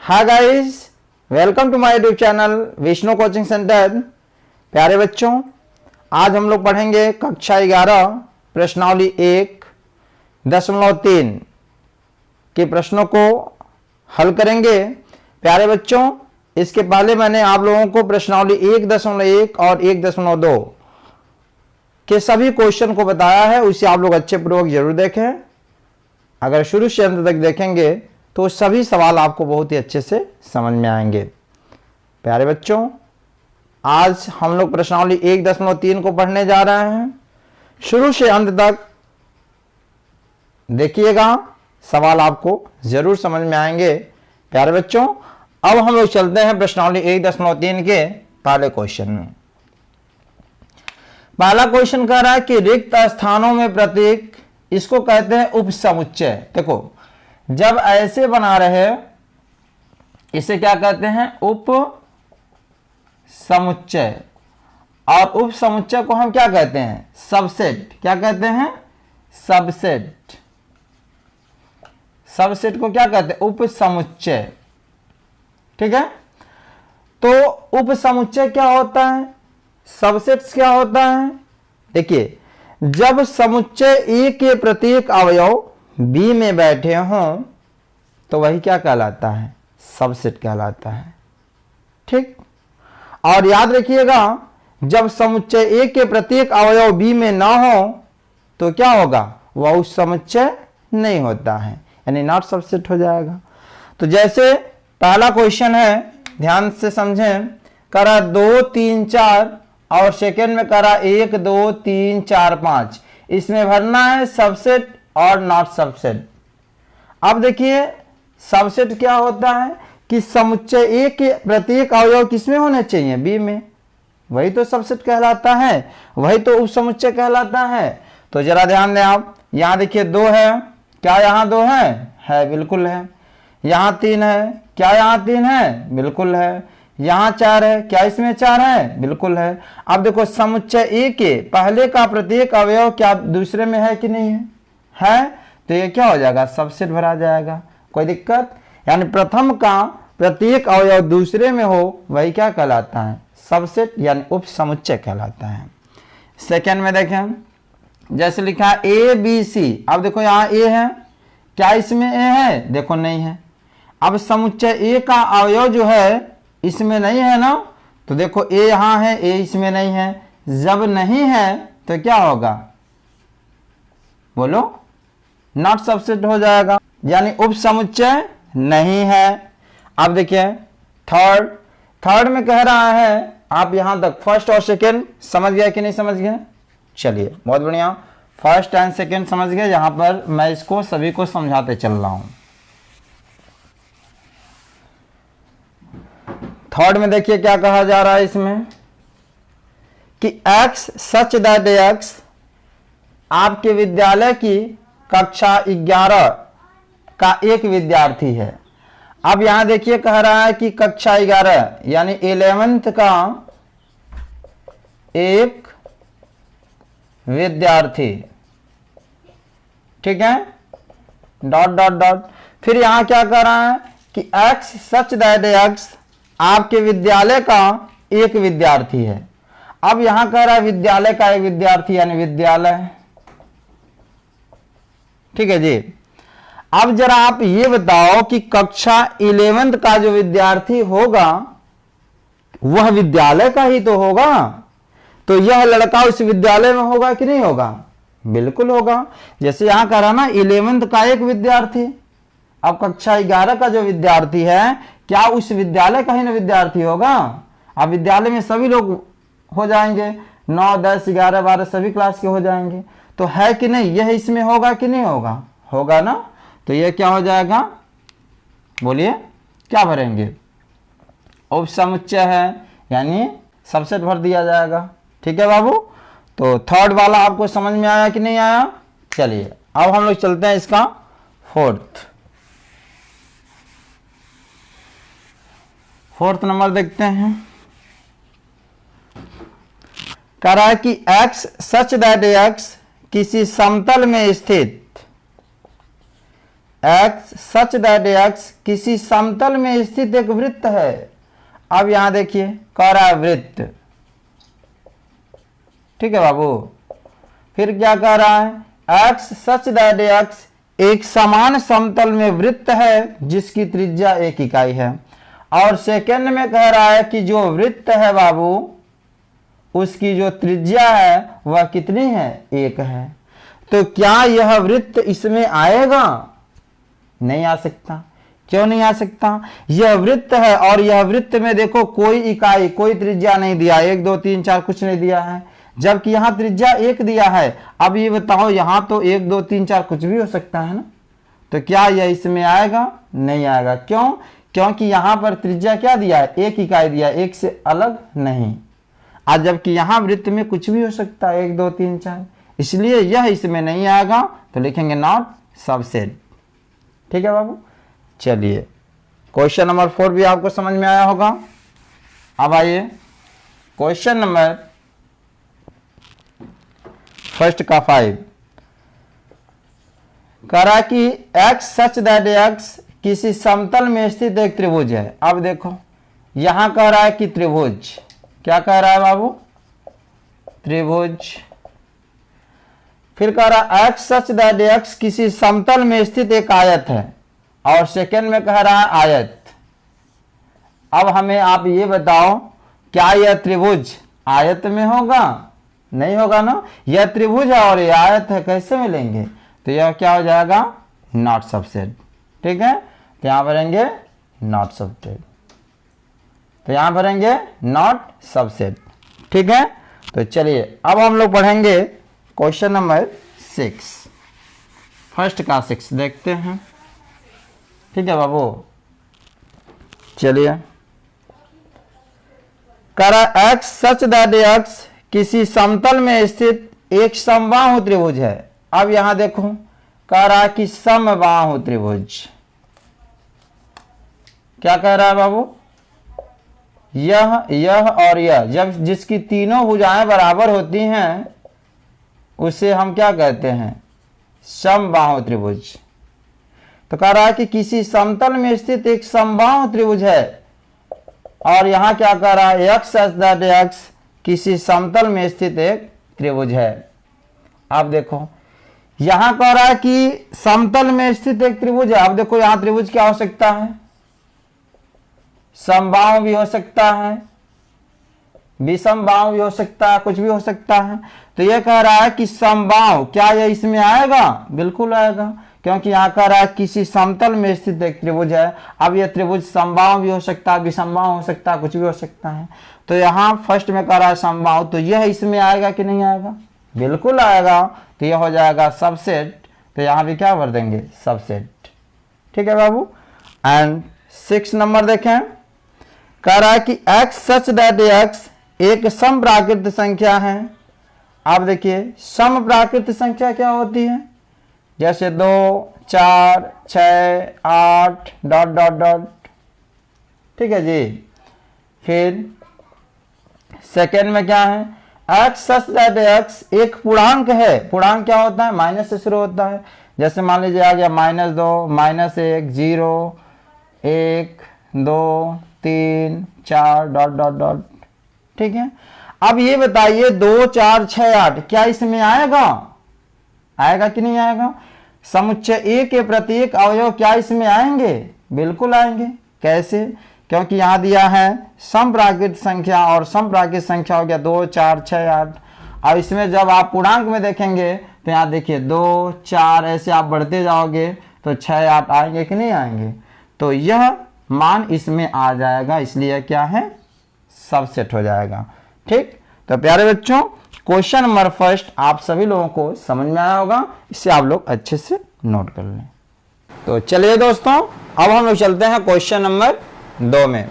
Hi guys, welcome to my YouTube channel Vishnu coaching centre. प्यारे बच्चों, आज हम लोग पढ़ेंगे कक्षा 11 प्रश्नावली 1.3 के प्रश्नों को हल करेंगे। प्यारे बच्चों, इसके पहले मैंने आप लोगों को प्रश्नावली 1.1 और 1.2 के सभी क्वेश्चन को बताया है, उसे आप लोग अच्छे पूर्वक जरूर देखें। अगर शुरू से अंत तक देखेंगे तो सभी सवाल आपको बहुत ही अच्छे से समझ में आएंगे। प्यारे बच्चों, आज हम लोग प्रश्नावली 1.3 को पढ़ने जा रहे हैं। शुरू से अंत तक देखिएगा, सवाल आपको जरूर समझ में आएंगे। प्यारे बच्चों, अब हम लोग चलते हैं प्रश्नावली 1.3 के पहले क्वेश्चन में। पहला क्वेश्चन कह रहा है कि रिक्त स्थानों में प्रतीक, इसको कहते हैं उपसमुच्चय। देखो, जब ऐसे बना रहे इसे क्या कहते हैं? उप समुच्चय। और उप समुच्चय को हम क्या कहते हैं? सबसेट। क्या कहते हैं? सबसेट। सबसेट को क्या कहते हैं? उप समुच्चय। ठीक है, तो उप समुच्चय क्या होता है, सबसेट्स क्या होता है? देखिए, जब समुच्चय ए के प्रत्येक अवयव बी में बैठे हों तो वही क्या कहलाता है? सबसेट कहलाता है। ठीक, और याद रखिएगा, जब समुच्चय ए के प्रत्येक अवयव बी में ना हो तो क्या होगा? वह उस समुच्चय नहीं होता है, यानी नॉट सबसेट हो जाएगा। तो जैसे पहला क्वेश्चन है, ध्यान से समझें। करा 2 3 4 और सेकेंड में करा 1 2 3 4 5। इसमें भरना है सबसेट और नॉट सबसेट। अब देखिए, सबसेट क्या होता है कि समुच्चय ए के प्रत्येक अवयव किसमें होने चाहिए? बी में। वही तो सबसेट कहलाता है, वही तो उप समुच्चय कहलाता है। तो जरा ध्यान दें आप, यहां देखिए 2 है, क्या यहां 2 है? बिल्कुल है। यहां 3 है, क्या यहां 3 है? बिल्कुल है। यहां 4 है, क्या इसमें 4 है? बिल्कुल है। अब देखो, समुच्चय ए के पहले का प्रत्येक अवयव क्या दूसरे में है कि नहीं है? है, तो ये क्या हो जाएगा? सबसेट भरा जाएगा। कोई दिक्कत? यानी प्रथम का प्रत्येक अवयव दूसरे में हो वही क्या कहलाता है? सबसेट, यानी उप समुच्चय कहलाता है। सेकेंड में देखें, जैसे लिखा है ए बी सी। अब देखो, यहाँ ए है, क्या इसमें ए है? देखो नहीं है। अब समुच्चय ए का अवयव जो है इसमें नहीं है ना, तो देखो ए यहां है, ए इसमें नहीं है। जब नहीं है तो क्या होगा? बोलो, नॉट सबसेट हो जाएगा, यानी उप समुच्चय नहीं है। अब देखिए थर्ड में कह रहा है, आप यहां तक फर्स्ट और सेकेंड समझ गया कि नहीं समझ गए? चलिए, बहुत बढ़िया, फर्स्ट एंड सेकेंड समझ गए। यहां पर मैं इसको सभी को समझाते चल रहा हूं। थर्ड में देखिए क्या कहा जा रहा है इसमें कि x सच दैट x आपके विद्यालय की कक्षा 11 का एक विद्यार्थी है। अब यहां देखिए कह रहा है कि कक्षा 11 यानी 11th का एक विद्यार्थी। ठीक है, डॉट डॉट डॉट। फिर यहां क्या कह रहा है कि x सच दैट x आपके विद्यालय का एक विद्यार्थी है। अब यहां कह रहा है विद्यालय का एक विद्यार्थी, यानी विद्यालय। ठीक है जी। अब जरा आप ये बताओ कि कक्षा 11th का जो विद्यार्थी होगा वह विद्यालय का ही तो होगा, तो यह लड़का उस विद्यालय में होगा कि नहीं होगा? बिल्कुल होगा। जैसे यहां कह रहा ना 11th का एक विद्यार्थी। अब कक्षा 11 का जो विद्यार्थी है, क्या उस विद्यालय का ही ना विद्यार्थी होगा? अब विद्यालय में सभी लोग हो जाएंगे, 9 10 11 12 सभी क्लास के हो जाएंगे, तो है कि नहीं? यह इसमें होगा कि नहीं होगा? होगा ना। तो यह क्या हो जाएगा? बोलिए, क्या भरेंगे? उप समुच्चय है, यानी सबसेट भर दिया जाएगा। ठीक है बाबू, तो थर्ड वाला आपको समझ में आया कि नहीं आया? चलिए, अब हम लोग चलते हैं इसका फोर्थ नंबर देखते हैं। कह रहा है कि x सच दैट x किसी समतल में स्थित एक्स सच दैट एक्स किसी समतल में स्थित एक वृत्त है। अब यहां देखिए कह रहा है वृत्त, ठीक है बाबू। फिर क्या कह रहा है, एक्स सच दैट एक्स एक समान समतल में वृत्त है जिसकी त्रिज्या 1 इकाई है। और सेकंड में कह रहा है कि जो वृत्त है बाबू उसकी जो त्रिज्या है वह कितनी है, 1 है। तो क्या यह वृत्त इसमें आएगा, नहीं आ सकता। क्यों नहीं आ सकता, यह वृत्त है और यह वृत्त में देखो कोई इकाई कोई त्रिज्या नहीं दिया, 1 2 3 4 कुछ नहीं दिया है, जबकि यहां त्रिज्या 1 दिया है। अब ये बताओ यहां तो 1 2 3 4 कुछ भी हो सकता है ना, तो क्या यह इसमें आएगा, नहीं आएगा। क्यों, क्योंकि यहां पर त्रिज्या क्या दिया है, 1 इकाई दिया, 1 से अलग नहीं। आज जबकि यहां वृत्त में कुछ भी हो सकता है, 1 2 3 4, इसलिए यह इसमें नहीं आएगा। तो लिखेंगे नॉट सबसेट। ठीक है बाबू। चलिए क्वेश्चन नंबर 4 भी आपको समझ में आया होगा। अब आइए क्वेश्चन नंबर फर्स्ट का 5 करा कि x सच दैट x किसी समतल में स्थित एक त्रिभुज है। अब देखो यहां कह रहा है कि त्रिभुज, क्या कह रहा है बाबू, त्रिभुज। फिर कह रहा है x सच दैट x किसी समतल में स्थित एक आयत है, और सेकंड में कह रहा है आयत। अब हमें आप ये बताओ क्या यह त्रिभुज आयत में होगा, नहीं होगा ना, यह त्रिभुज है और यह आयत है, कैसे मिलेंगे। तो यह क्या हो जाएगा, नॉट सबसेट। ठीक है, तो यहां भरेंगे नॉट सबसेट, तो यहां भरेंगे नॉट सबसेट। ठीक है, तो चलिए अब हम लोग पढ़ेंगे क्वेश्चन नंबर 6, फर्स्ट का 6 देखते हैं। ठीक है बाबू, चलिए करा x सच दैट x किसी समतल में स्थित एक समबाहु त्रिभुज है। अब यहां देखो कह रहा है कि समबाहु त्रिभुज, क्या कह रहा है बाबू, यह और यह जब जिसकी तीनों भुजाएं बराबर होती हैं उसे हम क्या कहते हैं, समबाहु त्रिभुज। तो कह रहा है कि किसी समतल में स्थित एक समबाहु त्रिभुज है, और यहां क्या कह रहा है, x सच दैट x किसी समतल में स्थित एक त्रिभुज है। अब देखो यहां कह रहा है कि समतल में स्थित एक त्रिभुज है। अब देखो यहां त्रिभुज क्या हो सकता है, समबाहु भी हो सकता है, विषमबाहु भी हो सकता है, कुछ भी हो सकता है। तो यह कह रहा है कि समबाहु, क्या यह इसमें आएगा, बिल्कुल आएगा, क्योंकि यहां कह रहा है किसी समतल में स्थित एक त्रिभुज है। अब यह त्रिभुज समबाहु भी हो सकता है, विषमबाहु हो सकता है, कुछ भी हो सकता है। तो यहां फर्स्ट में कह रहा है समबाहु, तो यह इसमें आएगा कि नहीं आएगा, बिल्कुल आएगा। तो यह हो जाएगा सबसेट, तो यहां भी क्या भर देंगे, सबसेट। ठीक है बाबू। एंड 6 नंबर देखें, कह रहा है कि x सच दैट x एक सम प्राकृत संख्या है। आप देखिए सम प्राकृत संख्या क्या होती है, जैसे 2 4 6 8 डॉट डॉट डॉट। ठीक है जी। फिर सेकेंड में क्या है, x सच दैट x एक पूर्णांक है। पूर्णांक क्या होता है, माइनस से शुरू होता है। जैसे मान लीजिए आ गया -2 -1 0 1 2 3 4 डॉट डॉट डॉट। ठीक है, अब ये बताइए 2 4 6 8 क्या इसमें आएगा, आएगा कि नहीं आएगा। समुच्चय A के प्रत्येक अवयव क्या इसमें आएंगे, बिल्कुल आएंगे। कैसे, क्योंकि यहां दिया है समप्राकृत संख्या, और समप्राकृत संख्या हो गया 2 4 6 8। अब इसमें जब आप पूर्णांक में देखेंगे तो यहां देखिए 2 4 ऐसे आप बढ़ते जाओगे तो 6 8 आएंगे कि नहीं आएंगे। तो यह मान इसमें आ जाएगा, इसलिए क्या है, सबसेट हो जाएगा। ठीक, तो प्यारे बच्चों क्वेश्चन नंबर फर्स्ट आप सभी लोगों को समझ में आया होगा, इसे आप लोग अच्छे से नोट कर लें। तो चलिए दोस्तों अब हम लोग चलते हैं क्वेश्चन नंबर 2 में।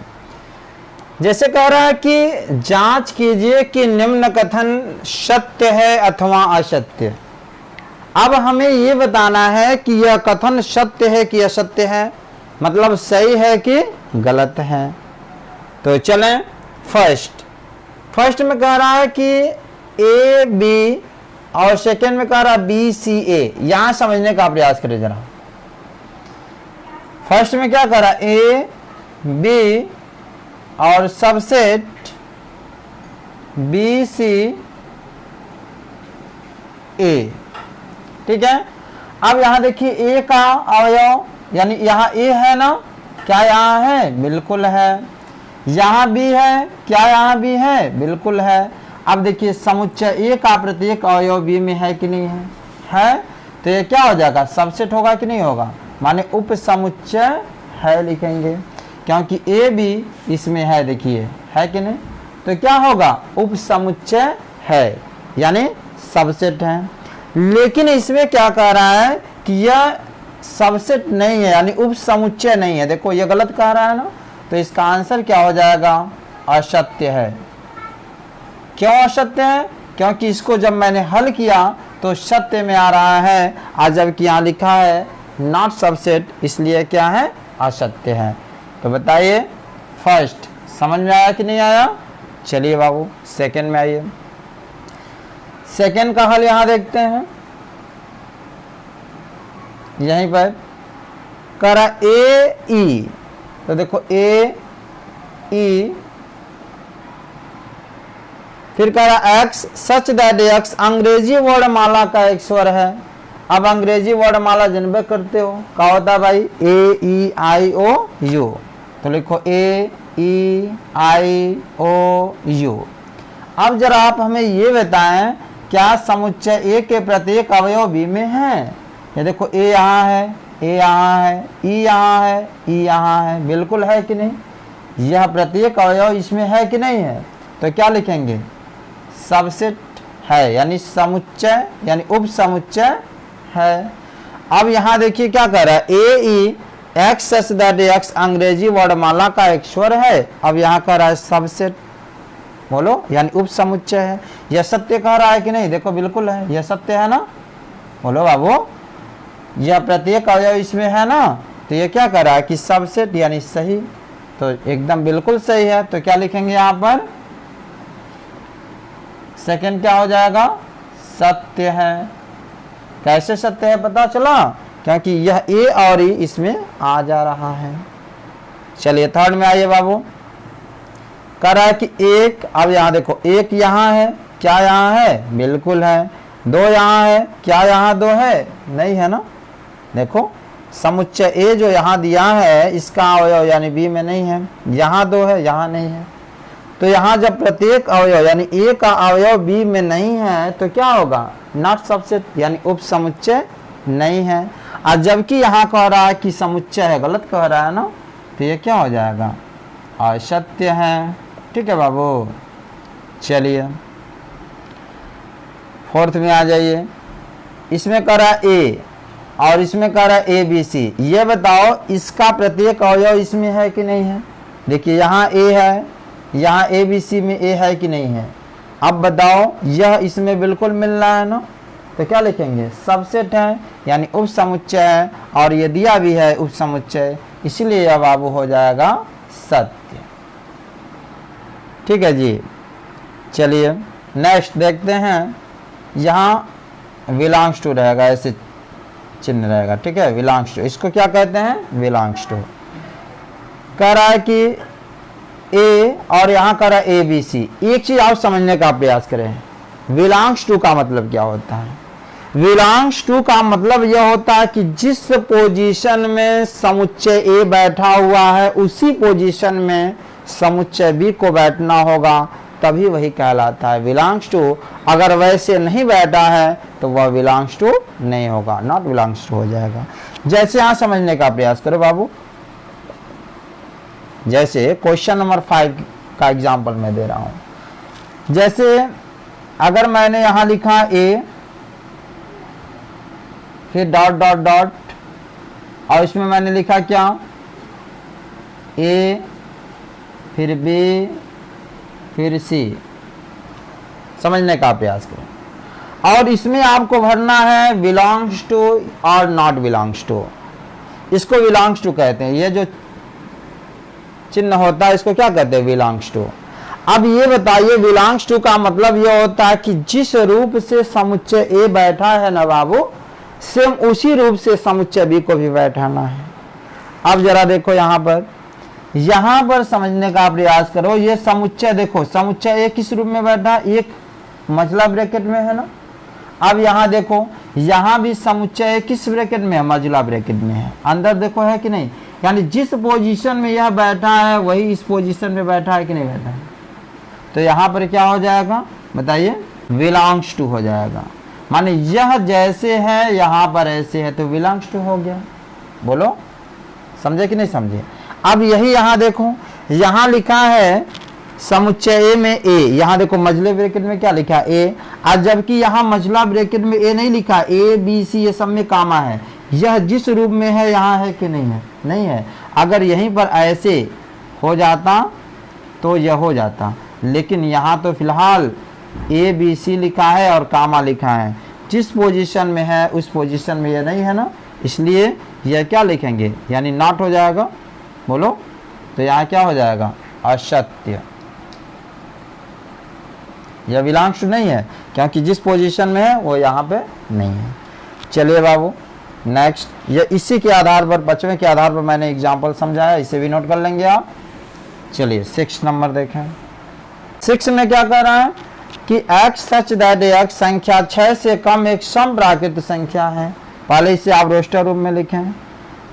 जैसे कह रहा है कि जांच कीजिए कि निम्न कथन सत्य है अथवा असत्य। अब हमें यह बताना है कि यह कथन सत्य है कि असत्य है, मतलब सही है कि गलत है। तो चलें फर्स्ट में कह रहा है कि ए बी, और सेकंड में कह रहा है बी सी ए। यहां समझने का प्रयास करें जरा। फर्स्ट में क्या करा, ए बी और सबसेट बी सी ए, ठीक है। अब यहां देखिए ए का अवयव यानी यहां ए है ना, क्या यहां है, बिल्कुल है। यहां बी है, क्या यहां बी है, बिल्कुल है। अब देखिए समुच्चय ए का प्रत्येक अवयव बी में है कि नहीं है, तो ये क्या हो जाएगा, सबसेट होगा कि नहीं होगा, माने उप समुच्चय है लिखेंगे, क्योंकि ए बी इसमें है, देखिए है कि नहीं, तो क्या होगा, उप समुच्चय है यानी सबसेट है। लेकिन इसमें क्या कह रहा है कि यह सबसेट नहीं है यानी उप समुच्चय नहीं है, देखो ये गलत कह रहा है ना, तो इसका आंसर क्या हो जाएगा, असत्य है। क्यों असत्य है, क्योंकि इसको जब मैंने हल किया तो सत्य में आ रहा है, और जबकि यहाँ लिखा है नॉट सबसेट, इसलिए क्या है, असत्य है। तो बताइए फर्स्ट समझ में आया कि नहीं आया। चलिए बाबू सेकंड में आइए, सेकंड का हल यहां देखते हैं, यहीं पर करा ए ई, तो देखो ए ई, फिर करा एक्स सच दैट एक्स अंग्रेजी वर्णमाला का एक स्वर है। अब अंग्रेजी वर्णमाला जनबे करते हो, क्या होता है भाई, ए ई आई ओ यू, तो लिखो ए ई आई ओ यू। अब जरा आप हमें ये बताएं, क्या समुच्चय ए के प्रत्येक अवयव बी में है, ये देखो ए यहाँ है, ए यहाँ है, ई यहाँ है, ई यहाँ है, बिल्कुल है कि नहीं, यह प्रत्येक अवयव इसमें है कि नहीं है, तो क्या लिखेंगे, सबसेट है यानी समुच्चय यानी उप समुच्चय है। अब यहां देखिए क्या कर रहा है, ए ई एक्स सच दैट एक्स अंग्रेजी वर्णमाला का एक स्वर है। अब यहां कह रहा है सबसेट, बोलो यानी उप समुच्चय है। यह सत्य कह रहा है कि नहीं, देखो बिल्कुल है, यह सत्य है ना, बोलो बाबू, यह प्रत्येक अवयव इसमें है ना, तो ये क्या कर रहा है कि सबसेट यानी सही, तो एकदम बिल्कुल सही है। तो क्या लिखेंगे यहाँ पर, सेकंड क्या हो जाएगा, सत्य है। कैसे सत्य है पता चला, क्योंकि यह ए और ई इसमें आ जा रहा है। चलिए थर्ड में आइए बाबू, कह रहा है कि एक, अब यहाँ देखो एक यहाँ है, क्या यहाँ है, बिल्कुल है। दो यहाँ है, क्या यहाँ दो है, नहीं है ना, देखो समुच्चय ए जो यहाँ दिया है इसका अवयव यानी बी में नहीं है, यहाँ दो है, यहाँ नहीं है। तो यहाँ जब प्रत्येक अवयव यानी ए का अवयव बी में नहीं है तो क्या होगा, नॉट सबसेट यानी उप समुच्चय नहीं है। और जबकि यहाँ कह रहा है कि समुच्चय है, गलत कह रहा है ना, तो ये क्या हो जाएगा, असत्य है। ठीक है बाबू, चलिए फोर्थ में आ जाइए, इसमें कह रहा है ए और इसमें कह रहा है ए बी सी, ये बताओ इसका प्रत्येक अवयव इसमें है कि नहीं है। देखिए यहाँ ए है, यहाँ ए बी सी में ए है कि नहीं है। अब बताओ यह इसमें बिल्कुल मिल रहा है ना, तो क्या लिखेंगे, सबसेट है यानी उप समुच्चय है, और ये दिया भी है उप समुच्चय, इसलिए यह बाबू हो जाएगा सत्य। ठीक है जी, चलिए नेक्स्ट देखते हैं, यहाँ बिलोंग्स टू रहेगा, ऐसे चिन्ह रहेगा, ठीक है, बिलोंग्स टू, इसको क्या कहते हैं, बिलोंग्स टू। कह रहा है कि ए और यहाँ कह रहा है ए बी सी। एक चीज आप समझने का प्रयास करें, बिलोंग्स टू का मतलब क्या होता है। बिलोंग्स टू का मतलब यह होता है कि जिस पोजीशन में समुच्चय ए बैठा हुआ है उसी पोजीशन में समुच्चय बी को बैठना होगा, तभी वही कहलाता है बिलोंग्स टू। अगर वैसे नहीं बैठा है तो वह बिलोंग्स टू नहीं होगा, नॉट बिलोंग्स टू हो जाएगा। जैसे यहाँ समझने का प्रयास करो बाबू, जैसे क्वेश्चन नंबर 5 का एग्जाम्पल मैं दे रहा हूं। जैसे अगर मैंने यहां लिखा ए फिर डॉट डॉट डॉट और इसमें मैंने लिखा क्या, ए फिर बी फिर सी, समझने का प्रयास करें। और इसमें आपको भरना है बिलोंग्स टू और नॉट बिलोंग्स टू, इसको बिलोंग्स टू कहते हैं। ये जो चिन्ह होता है इसको क्या कहते हैं, बिलोंग्स टू। अब ये बताइए बिलोंग्स टू का मतलब ये होता है कि जिस रूप से समुच्चय ए बैठा है ना बाबू, सेम उसी रूप से समुच्चय बी को भी बैठाना है। अब जरा देखो यहां पर समझने का प्रयास करो। ये समुच्चय देखो, समुच्चय एक किस रूप में बैठा, एक मझला ब्रैकेट में है ना। अब यहां देखो, यहां भी समुच्चय किस ब्रैकेट में है, मझला ब्रैकेट में है। अंदर देखो है कि नहीं, यानी जिस पोजीशन में यह बैठा है वही इस पोजीशन में बैठा है कि नहीं बैठा है। तो यहां पर क्या हो जाएगा बताइए, बिलोंग्स टू हो जाएगा। माने यह जैसे है यहां पर ऐसे है तो बिलोंग्स टू हो गया। बोलो समझे कि नहीं समझे। अब यही यहां देखो, यहां लिखा है समुच्चय ए में ए, यहां देखो मझले ब्रैकेट में क्या लिखा है ए, और जबकि यहां मझला ब्रैकेट में ए नहीं लिखा, ए बी सी ये सब में कामा है। यह जिस रूप में है यहां है कि नहीं है, नहीं है। अगर यहीं पर ऐसे हो जाता तो यह हो जाता, लेकिन यहां तो फिलहाल ए बी सी लिखा है और कामा लिखा है। जिस पोजीशन में है उस पोजीशन में यह नहीं है ना, इसलिए यह क्या लिखेंगे, यानी नॉट हो जाएगा। बोलो तो यहाँ क्या हो जाएगा, असत्य। यह बिलोंग्स टू नहीं है क्योंकि जिस पोजीशन में है वो यहाँ पे नहीं है। चलिए बाबू नेक्स्ट, ये इसी के आधार पर, 5वें के आधार पर मैंने एग्जाम्पल समझाया, इसे भी नोट कर लेंगे आप। चलिए 6 नंबर देखें। 6 में क्या कह रहा है कि x सच दैट x संख्या 6 से कम एक सम प्राकृत संख्या है। पहले इसे आप रोस्टर रूप में लिखें।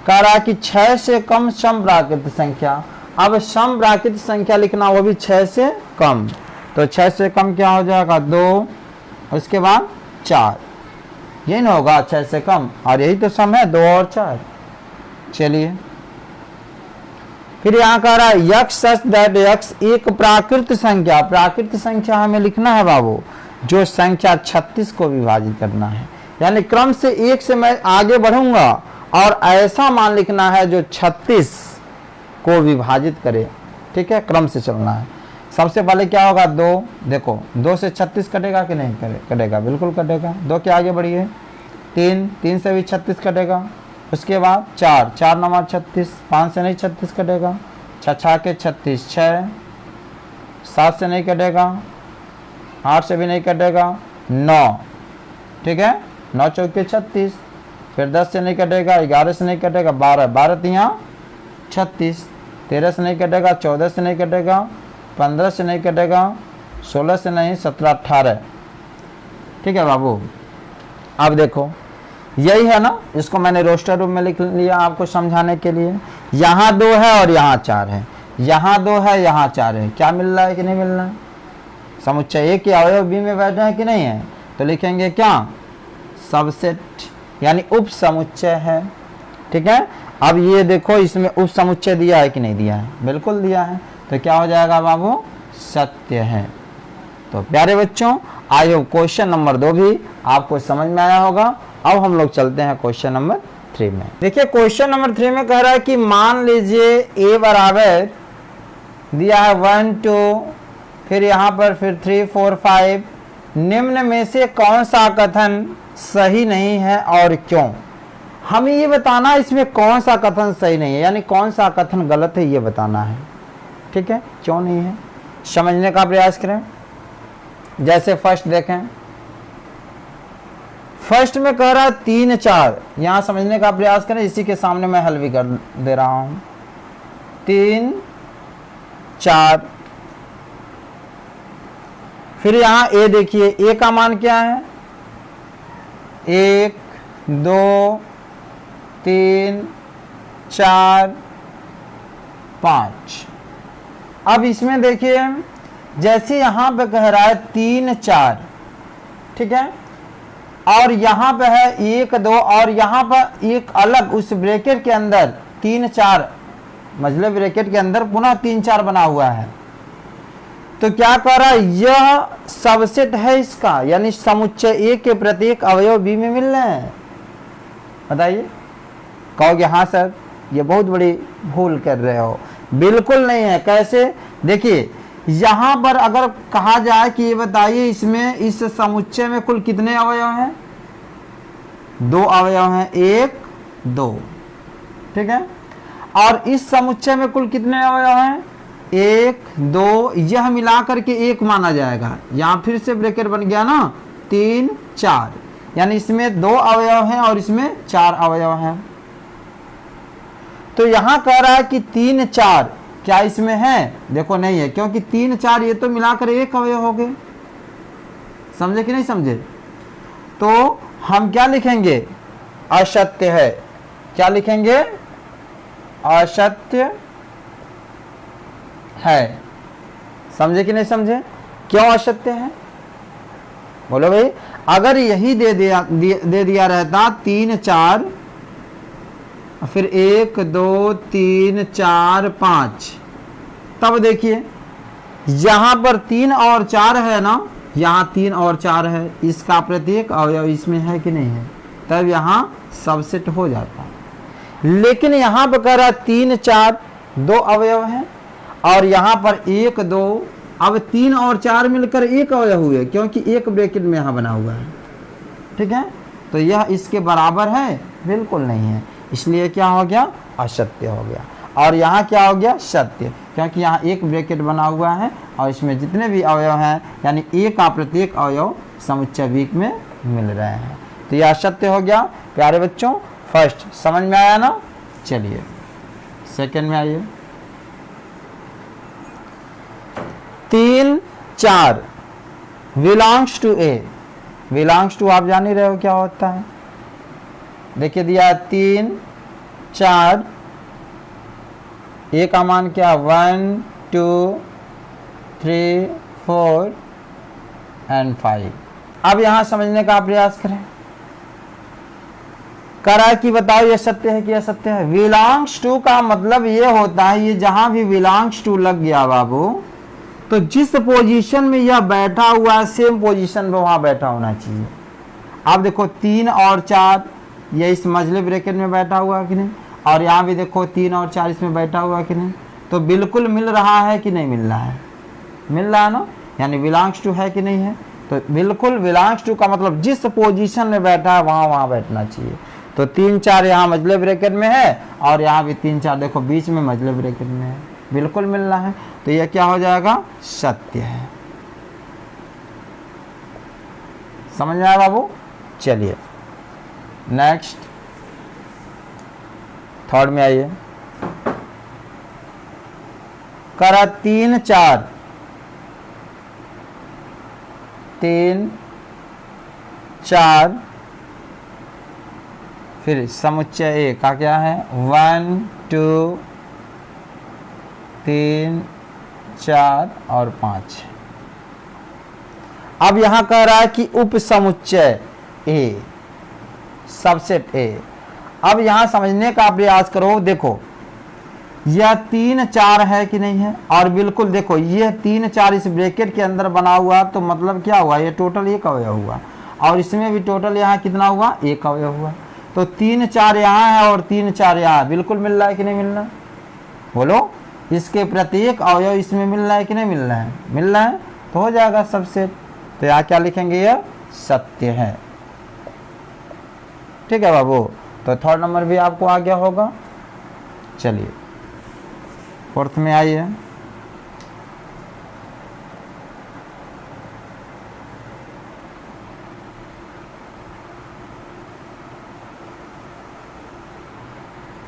कह रहा है कि 6 से कम सम प्राकृत संख्या। अब सम प्राकृत संख्या लिखना, वो भी 6 से कम। तो 6 से कम क्या हो जाएगा, 2, उसके बाद 4, यही ना होगा 6 से कम, और यही तो सम है 2 और 4। चलिए फिर यहाँ कह रहा है x सच दैट x एक प्राकृत संख्या। प्राकृत संख्या हमें लिखना है बाबू जो संख्या 36 को विभाजित करना है, यानी क्रम से 1 से मैं आगे बढ़ूंगा और ऐसा मान लिखना है जो 36 को विभाजित करे। ठीक है, क्रम से चलना है। सबसे पहले क्या होगा, 2, देखो 2 से 36 कटेगा कि नहीं कटेगा, बिल्कुल कटेगा। 2 के आगे बढ़िए, 3, 3 से भी 36 कटेगा। उसके बाद 4, 4 नंबर 36, 5 से नहीं 36 कटेगा, 6 के 36, 6, 7 से नहीं कटेगा, 8 से भी नहीं कटेगा, 9, ठीक है, 9 चौके 36, फिर 10 से नहीं कटेगा, 11 से नहीं कटेगा, 12, 12 यहाँ 36, 13 से नहीं कटेगा, 14 से नहीं कटेगा, 15 से नहीं कटेगा, 16 से नहीं, 17, 18। ठीक है बाबू, अब देखो यही है ना, इसको मैंने रोस्टर रूप में लिख लिया आपको समझाने के लिए। यहाँ 2 है और यहाँ 4 है, यहाँ 2 है यहाँ 4 है, क्या मिल रहा है कि नहीं मिल रहा है, समुच्चय ए के अवयव बी में बैठे हैं कि नहीं है, तो लिखेंगे क्या, सबसेट, यानी उप समुच्चय है। ठीक है, अब ये देखो इसमें उप समुच्चय दिया है कि नहीं दिया है, बिल्कुल दिया है, तो क्या हो जाएगा बाबू, सत्य है। तो प्यारे बच्चों, आई होप क्वेश्चन नंबर 2 भी आपको समझ में आया होगा। अब हम लोग चलते हैं क्वेश्चन नंबर 3 में। देखिए क्वेश्चन नंबर 3 में कह रहा है कि मान लीजिए a बराबर दिया है 1 2, फिर यहाँ पर फिर 3 4 5, निम्न में से कौन सा कथन सही नहीं है और क्यों। हमें ये बताना इसमें कौन सा कथन सही नहीं है, यानी कौन सा कथन गलत है ये बताना है। ठीक है, क्यों नहीं है समझने का प्रयास करें। जैसे फर्स्ट देखें, फर्स्ट में कह रहा है 3 4, यहां समझने का प्रयास करें, इसी के सामने मैं हल भी कर दे रहा हूं। 3 4, फिर यहां ए देखिए, ए का मान क्या है, 1 2 3 4 5। अब इसमें देखिए जैसे यहां पे कह रहा है 3 4, ठीक है, और यहाँ पे है 1 2, और यहाँ पर एक अलग उस ब्रैकेट के अंदर 3 4, मझले ब्रैकेट के अंदर पुनः 3 4 बना हुआ है। तो क्या कह रहा है, यह सबसेट है इसका, यानी समुच्चय ए के प्रत्येक अवयव बी में मिल रहे हैं। बताइए, कहोगे हाँ सर ये बहुत बड़ी भूल कर रहे हो। बिल्कुल नहीं है। कैसे, देखिए यहां पर अगर कहा जाए कि ये बताइए इसमें इस समुच्चय में कुल कितने अवयव हैं, 2 अवयव हैं, 1 2, ठीक है, और इस समुच्चय में कुल कितने अवयव हैं, 1 2, यह मिलाकर के 1 माना जाएगा। यहां फिर से ब्रैकेट बन गया ना, 3 4, यानी इसमें 2 अवयव हैं और इसमें 4 अवयव हैं। तो यहां कह रहा है कि 3 4 क्या इसमें है? देखो नहीं है, क्योंकि 3 4 ये तो मिलाकर एक अवयव हो गए। समझे कि नहीं समझे? तो हम क्या लिखेंगे? असत्य है। क्या लिखेंगे? असत्य है। समझे कि नहीं समझे? क्यों असत्य है? बोलो भाई। अगर यही दे दिया रहता 3 4 फिर 1 2 3 4 5, तब देखिए यहां पर 3 और 4 है ना, यहां 3 और 4 है, इसका प्रत्येक अवयव इसमें है कि नहीं है, तब यहां सबसेट हो जाता है। लेकिन यहां पर कह रहा 3 4 दो अवयव हैं, और यहां पर 1 2, अब 3 और 4 मिलकर एक अवयव हुए, क्योंकि एक ब्रैकेट में यहां बना हुआ है। ठीक है, तो यह इसके बराबर है? बिल्कुल नहीं है, इसलिए क्या हो गया? असत्य हो गया। और यहाँ क्या हो गया? सत्य, क्योंकि यहाँ एक ब्रैकेट बना हुआ है और इसमें जितने भी अवयव हैं यानी ए का प्रत्येक अवयव समुच्चय वीक में मिल रहे हैं, तो यह सत्य हो गया। प्यारे बच्चों, फर्स्ट समझ में आया ना? चलिए सेकंड में आइए। 3 4 belongs to A. Belongs to आप जान ही रहे हो क्या होता है। देखिए दिया 3 4, ए का मान क्या? 1 2 3 4 एंड 5। अब यहां समझने का प्रयास करें। करा कि बताओ ये सत्य है कि असत्य है? बिलोंग्स टू का मतलब ये होता है, ये जहां भी बिलोंग्स टू लग गया बाबू, तो जिस पोजीशन में यह बैठा हुआ है सेम पोजीशन में वहां बैठा होना चाहिए। अब देखो 3 और 4 ये इस मझले ब्रैकेट में बैठा हुआ है कि नहीं, और यहाँ भी देखो 3 और 4 इसमें बैठा हुआ है कि नहीं, तो बिल्कुल मिल रहा है कि नहीं मिल रहा है? मिल रहा है ना, यानी बिलोंग्स टू है कि नहीं है? तो बिल्कुल बिलोंग्स टू का मतलब जिस पोजीशन में बैठा है वहां बैठना चाहिए। तो 3 4 यहाँ मझले ब्रैकेट में है, और यहाँ भी 3 4 देखो बीच में मझले ब्रैकेट में है, बिल्कुल मिल रहा है, तो यह क्या हो जाएगा? सत्य है। समझ में आया बाबू? चलिए नेक्स्ट थर्ड में आइए। करा 3 4 3 4 फिर समुच्चय ए का क्या है? 1 2 3 4 और 5। अब यहां कह रहा है कि उप समुच्चय ए, सबसेट ए। अब यहां समझने का प्रयास करो। देखो यह 3 4 है कि नहीं है, और बिल्कुल देखो यह 3 4 इस ब्रैकेट के अंदर बना हुआ, तो मतलब क्या हुआ? ये टोटल एक अवयव हुआ, और इसमें भी टोटल यहाँ कितना हुआ? एक अवयव हुआ। तो 3 4 यहाँ है और 3 4 यहाँ, बिल्कुल मिल रहा है कि नहीं मिल रहा? बोलो, इसके प्रत्येक अवयव इसमें मिल रहा है कि नहीं मिल रहा है? मिल रहा है, तो हो जाएगा सबसेट। तो यहाँ क्या लिखेंगे? यह सत्य है। ठीक है बाबू, तो थर्ड नंबर भी आपको आ गया होगा। चलिए फोर्थ में आइए।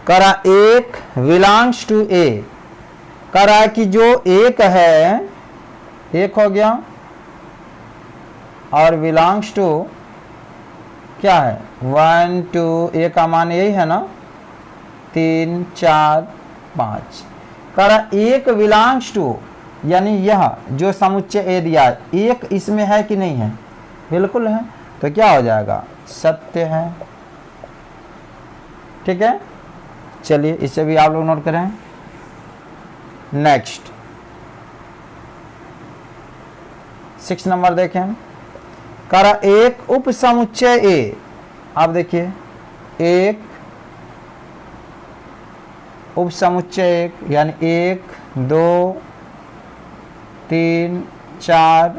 करा एक बिलोंग्स टू ए। करा कि जो एक है, एक हो गया, और बिलोंग्स टू क्या है? 1 2, ए का मान यही है ना, 3 4 5। करा एक बिलोंग्स टू, यानी यह जो समुच्चय ए दिया है, एक इसमें है कि नहीं है? बिल्कुल है, तो क्या हो जाएगा? सत्य है। ठीक है, चलिए इसे भी आप लोग नोट करें। नेक्स्ट 6 नंबर देखें। करा एक उप समुच्चय ए। आप देखिए एक उप समुच्चय एक, यानी 1 2 3 4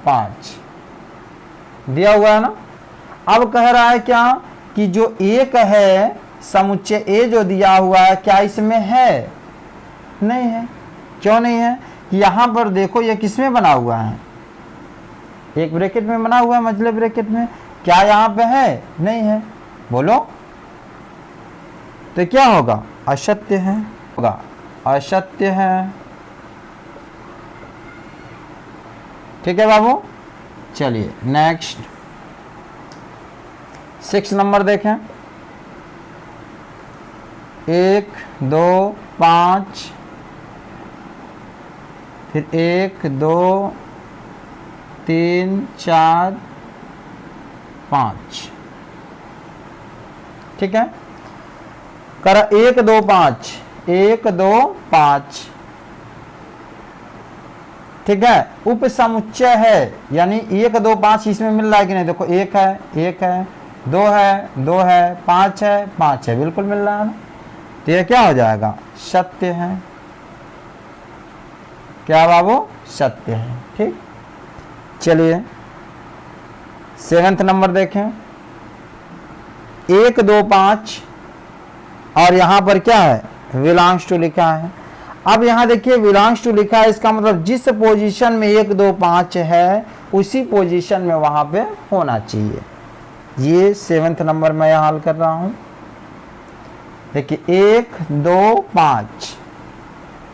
5 दिया हुआ है ना। अब कह रहा है क्या कि जो एक है समुच्चय ए जो दिया हुआ है, क्या इसमें है? नहीं है। क्यों नहीं है? कि यहां पर देखो ये किसमें बना हुआ है? एक ब्रैकेट में बना हुआ है, मझले ब्रैकेट में। क्या यहां पे है? नहीं है। बोलो, तो क्या होगा? असत्य है, होगा असत्य है। ठीक है बाबू। चलिए नेक्स्ट 6 नंबर देखें। 1 2 5, फिर 1 2 3 4 5। ठीक है, करा 1 2 5, 1 2 5। ठीक है, उप समुच्चय है, यानी 1 2 5 इसमें मिल रहा है कि नहीं? देखो 1 है 1 है, 2 है 2 है, 5 है 5 है, बिल्कुल मिल रहा है ना। तो ये क्या हो जाएगा? सत्य है। क्या बाबू? सत्य है। ठीक, चलिए 7 नंबर देखें। 1 2 5 और यहां पर क्या है? बिलोंग्स टू लिखा है। अब यहां देखिए बिलोंग्स टू लिखा है, इसका मतलब जिस पोजीशन में 1 2 5 है उसी पोजीशन में वहां पे होना चाहिए। ये 7 नंबर मैं यहां हल कर रहा हूं। देखिए 1 2 5,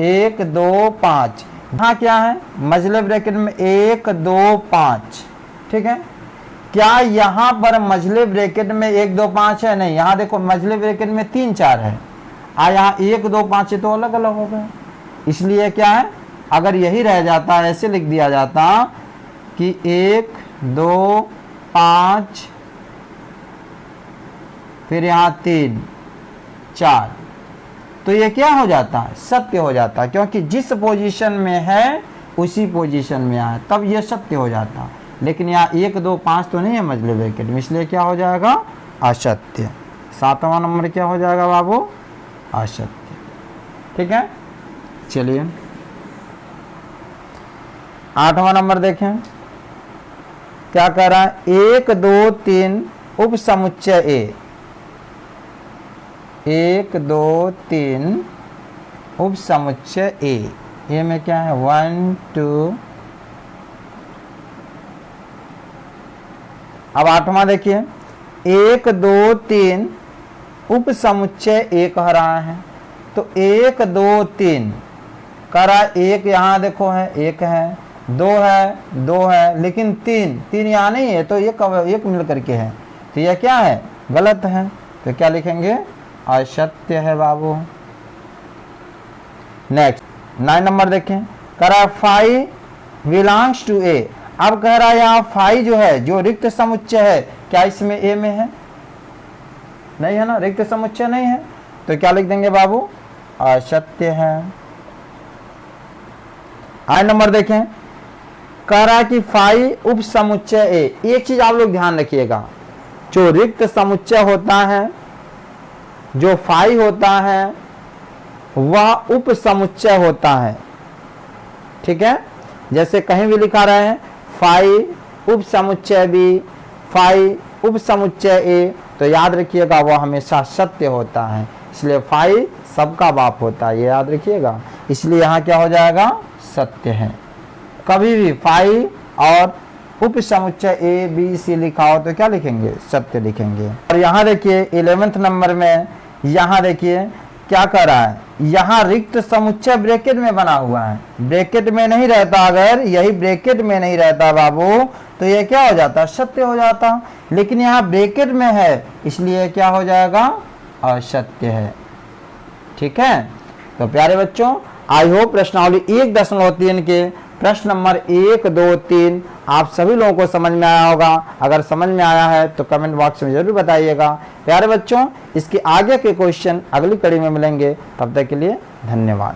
1 2 5, यहां क्या है? मझले ब्रैकेट में 1 2 5। ठीक है, क्या यहां पर मझले ब्रैकेट में 1 2 5 है? नहीं, यहां देखो मझले ब्रैकेट में 3 4 है, यहाँ 1 2 5 तो अलग अलग हो गए। इसलिए क्या है, अगर यही रह जाता, ऐसे लिख दिया जाता कि 1 2 5, फिर यहाँ 3 4, तो ये क्या हो जाता है? सत्य हो जाता, क्योंकि जिस पोजीशन में है उसी पोजीशन में आए, तब ये सत्य हो जाता। लेकिन यहाँ 1 2 5 तो नहीं है मझले ब्रैकेट में, इसलिए क्या हो जाएगा? असत्य। 7वां नंबर क्या हो जाएगा बाबू? असत्य। ठीक है, चलिए 8वां नंबर देखें। क्या कह रहा है? 1 2 3 उप समुच्चय ए। 1 2 3 उप समुच्चय ए। ए में क्या है? 1 2। अब 8वां देखिए। 1 2 3 उप समुच्चय ए कह रहा है, तो 1 2 3 कह रहा है। 1 यहाँ देखो है, 1 है, 2 है 2 है, लेकिन 3 यहाँ नहीं है, तो एक मिल करके है, तो यह क्या है? गलत है। तो क्या लिखेंगे? असत्य है बाबू। नेक्स्ट 9 नंबर देखें। कह रहा है 5 बिलोंग्स टू ए। अब कह रहा है यहाँ 5 जो है, जो रिक्त समुच्चय है, क्या इसमें ए में है? नहीं है ना, रिक्त समुच्चय नहीं है, तो क्या लिख देंगे बाबू? असत्य है। 8 नंबर देखें। कह रहा है कि 5 उप समुच्चय ए। एक चीज आप लोग ध्यान रखिएगा, जो रिक्त समुच्चय होता है, जो 5 होता है, वह उप समुच्चय होता है। ठीक है, जैसे कहीं भी लिखा रहे हैं 5 उप समुच्चय बी, 5 उप समुच्चय ए, तो याद रखिएगा वह हमेशा सत्य होता है। इसलिए 5 सबका बाप होता है, ये याद रखिएगा। इसलिए यहाँ क्या हो जाएगा? सत्य है। कभी भी 5 और उप समुच्चय ए बी सी लिखा हो तो क्या लिखेंगे? सत्य लिखेंगे। और यहाँ देखिए 11वें नंबर में, यहाँ देखिए क्या कर रहा है? यहाँ रिक्त समुच्चय ब्रैकेट में बना हुआ है, ब्रैकेट में नहीं रहता। अगर यही ब्रैकेट में नहीं रहता बाबू, तो ये क्या हो जाता? सत्य हो जाता। लेकिन यहाँ ब्रैकेट में है, इसलिए क्या हो जाएगा? असत्य है। ठीक है, तो प्यारे बच्चों, आई होप प्रश्नावली 1.3 के प्रश्न नंबर 1 2 3 आप सभी लोगों को समझ में आया होगा। अगर समझ में आया है तो कमेंट बॉक्स में जरूर बताइएगा। प्यारे बच्चों, इसके आगे के क्वेश्चन अगली कड़ी में मिलेंगे, तब तक के लिए धन्यवाद।